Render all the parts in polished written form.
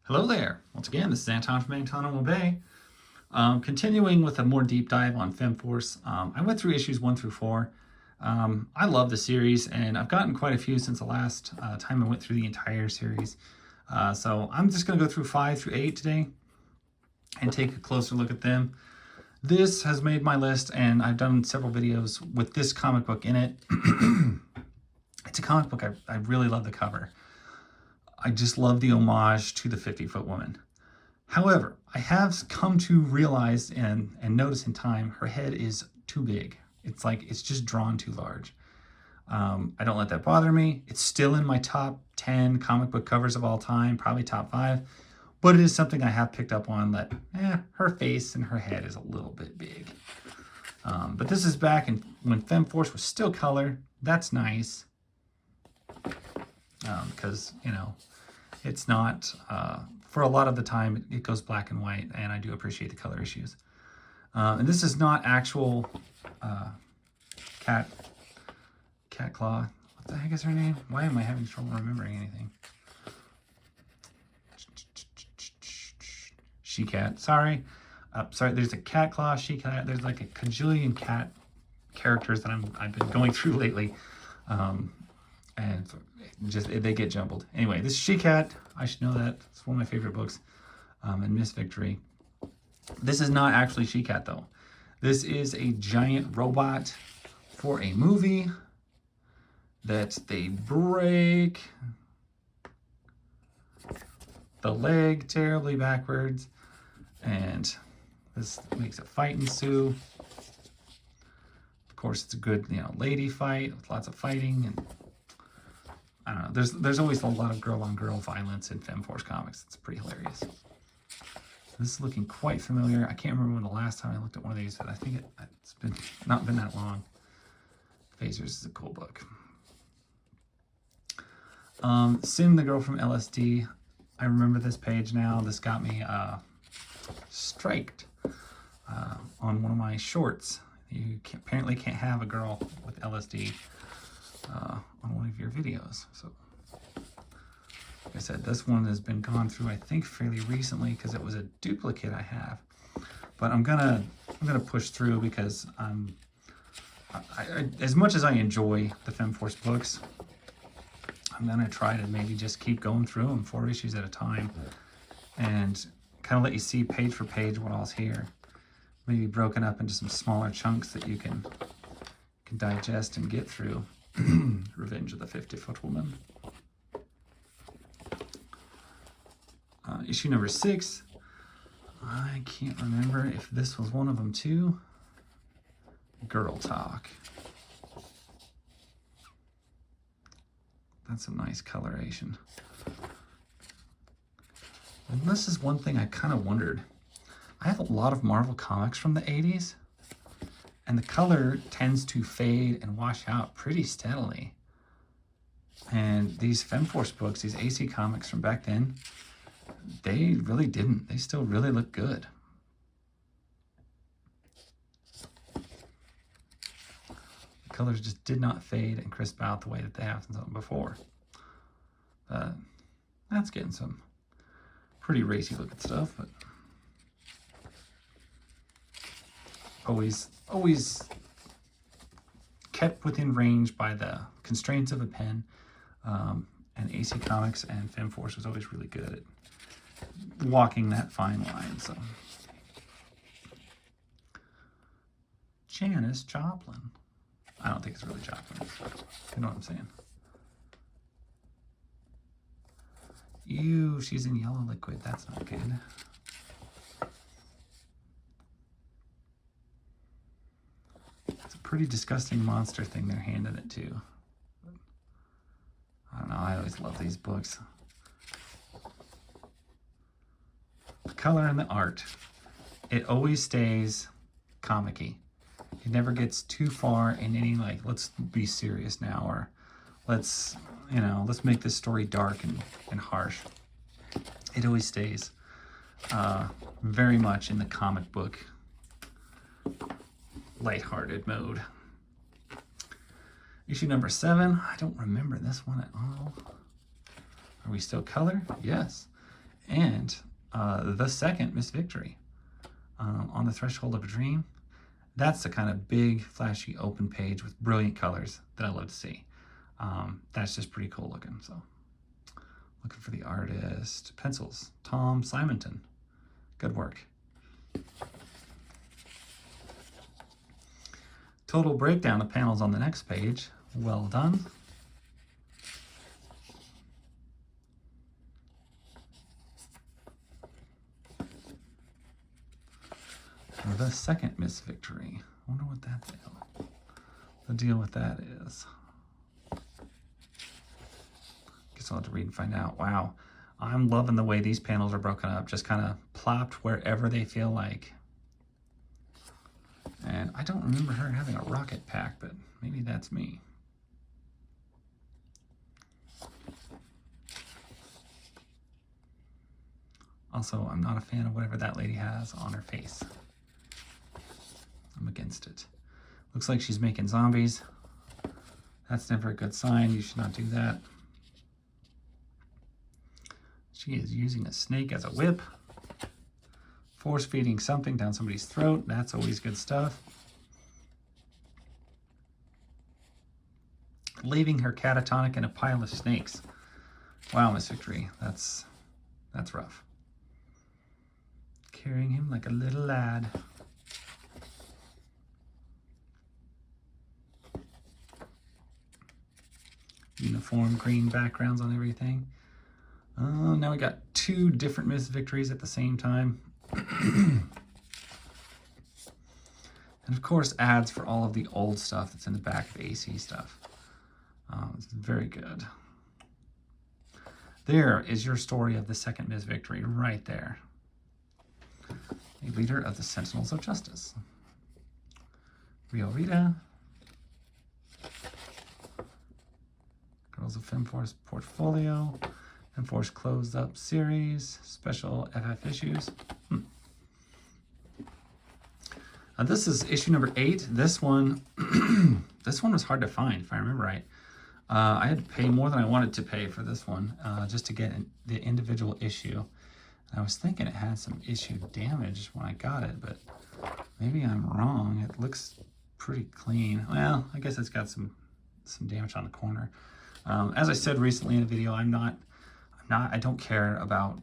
Hello there. Once again, this is Anton from Anton Bay. Continuing with a more deep dive on Femforce. I went through issues 1 through 4. I love the series, and I've gotten quite a few since the last time I went through the entire series. So I'm just going to go through 5 through 8 today and take a closer look at them. This has made my list, and I've done several videos with this comic book in it. It's a comic book. I really love the cover. I just love the homage to the 50-foot woman. However, I have come to realize and notice in time, her head is too big. It's like it's just drawn too large. I don't let that bother me. It's still in my top 10 comic book covers of all time, probably top 5. But it is something I have picked up on that her face and her head is a little bit big. But this is back when Femforce was still color. That's nice. Because, you know, it's not, for a lot of the time, it goes black and white, and I do appreciate the color issues. And this is not actual Cat Claw. What the heck is her name? Why am I having trouble remembering anything? She-Cat, sorry. Sorry, there's a Cat Claw, She-Cat. There's like a cajillion cat characters that I've been going through lately. And just they get jumbled. Anyway, this is She-Cat. I should know that. It's one of my favorite books. And Miss Victory. This is not actually She-Cat, though. This is a giant robot for a movie that they break the leg terribly backwards, and this makes a fight ensue. Of course, it's a good, lady fight with lots of fighting, and I don't know. There's always a lot of girl-on-girl violence in Femforce comics. It's pretty hilarious. This is looking quite familiar. I can't remember when the last time I looked at one of these, but I think it's not been that long. Phasers is a cool book. Sin, the girl from LSD. I remember this page now. This got me striked on one of my shorts. You apparently can't have a girl with LSD on one of your videos. So, like I said, this one has been gone through, I think, fairly recently because it was a duplicate I have. But I'm gonna push through because as much as I enjoy the Femforce books, I'm gonna try to maybe just keep going through them 4 issues at a time and kind of let you see page for page what all's here. Maybe broken up into some smaller chunks that you can digest and get through. Revenge of the 50-Foot Woman. Issue number 6. I can't remember if this was one of them too. Girl Talk. That's a nice coloration. And this is one thing I kind of wondered. I have a lot of Marvel comics from the 80s, and the color tends to fade and wash out pretty steadily. And these Femforce books, these AC comics from back then, they really didn't. They still really look good. The colors just did not fade and crisp out the way that they have before. That's getting some pretty racy looking stuff, but always kept within range by the constraints of a pen. And AC Comics and Femforce was always really good at walking that fine line. So, Janis Joplin. I don't think it's really Joplin. You know what I'm saying? Ew, she's in yellow liquid. That's not good. It's a pretty disgusting monster thing they're handing it to. I don't know, I always love these books. The color and the art. It always stays comic-y. It never gets too far in any, like, let's be serious now, or let's make this story dark and harsh. It always stays very much in the comic book lighthearted mode. Issue number 7. I don't remember this one at all. Are we still color? Yes. And the second Miss Victory, On the Threshold of a Dream. That's the kind of big, flashy, open page with brilliant colors that I love to see. That's just pretty cool looking. So, looking for the artist. Pencils, Tom Simonton. Good work. Total breakdown of panels on the next page. Well done. The second Miss Victory. I wonder what the deal with that is. Guess I'll have to read and find out. Wow. I'm loving the way these panels are broken up. Just kind of plopped wherever they feel like. And I don't remember her having a rocket pack, but maybe that's me. Also, I'm not a fan of whatever that lady has on her face. I'm against it. Looks like she's making zombies. That's never a good sign. You should not do that. She is using a snake as a whip. Force feeding something down somebody's throat. That's always good stuff. Leaving her catatonic in a pile of snakes. Wow, Miss Victory. That's rough. Carrying him like a little lad. Uniform green backgrounds on everything. Now we got two different Miss Victories at the same time. And of course ads for all of the old stuff that's in the back of AC stuff. It's very good. There is your story of the second Miss Victory right there. A leader of the Sentinels of Justice. Rio Rita. Girls of Femforce portfolio. Femforce closed up series. Special FF issues. This is issue number 8. This one, this one was hard to find, if I remember right. I had to pay more than I wanted to pay for this one, just to get the individual issue. And I was thinking it had some issue damage when I got it, but maybe I'm wrong. It looks pretty clean. Well, I guess it's got some damage on the corner. As I said recently in a video, I don't care about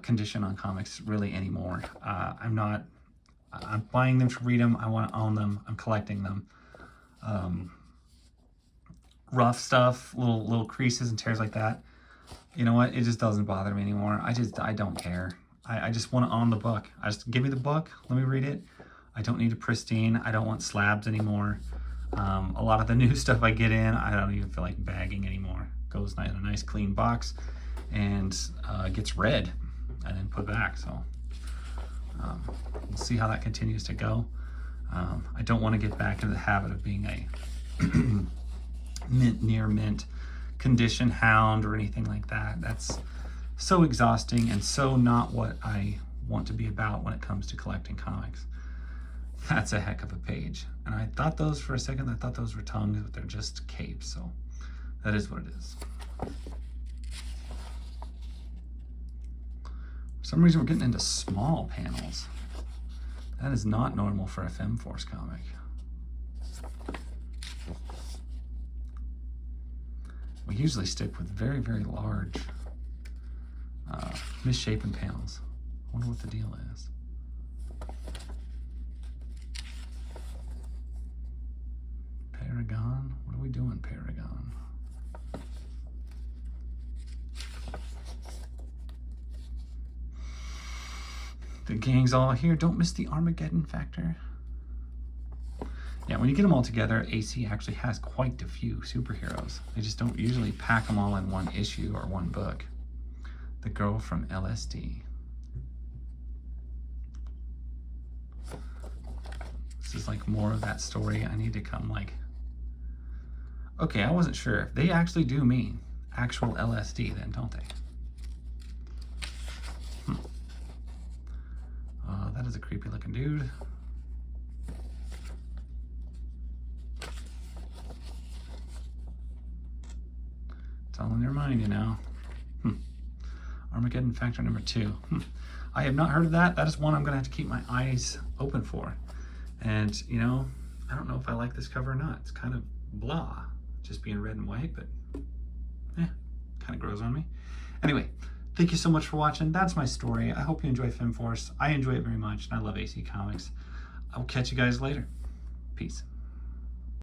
condition on comics really anymore. I'm buying them to read them. I want to own them. I'm collecting them. Rough stuff, little creases and tears like that. You know what? It just doesn't bother me anymore. I don't care. I just want to own the book. Give me the book. Let me read it. I don't need a pristine. I don't want slabs anymore. A lot of the new stuff I get in, I don't even feel like bagging anymore. Goes in a nice clean box and gets read and then put back. So we'll see how that continues to go. I don't want to get back into the habit of being a near mint condition hound or anything like that. That's so exhausting and so not what I want to be about when it comes to collecting comics. That's a heck of a page. And I thought those for a second, I thought those were tongues, but they're just capes. So that is what it is. For some reason, we're getting into small panels. That is not normal for a Femforce comic. We usually stick with very, very large, misshapen panels. I wonder what the deal is. Paragon? What are we doing, Paragon? The gang's all here. Don't miss the Armageddon factor. Yeah, when you get them all together, AC actually has quite a few superheroes. They just don't usually pack them all in one issue or one book. The Girl from LSD. This is like more of that story. I need to come like... Okay, I wasn't sure. They actually do mean actual LSD then, don't they? That is a creepy looking dude. It's all in their mind, you know. Armageddon Factor number 2. I have not heard of that. That is one I'm going to have to keep my eyes open for. And, you know, I don't know if I like this cover or not. It's kind of blah, just being red and white, but kind of grows on me. Anyway, thank you so much for watching. That's my story. I hope you enjoy Femforce. I enjoy it very much, and I love AC Comics. I will catch you guys later. Peace.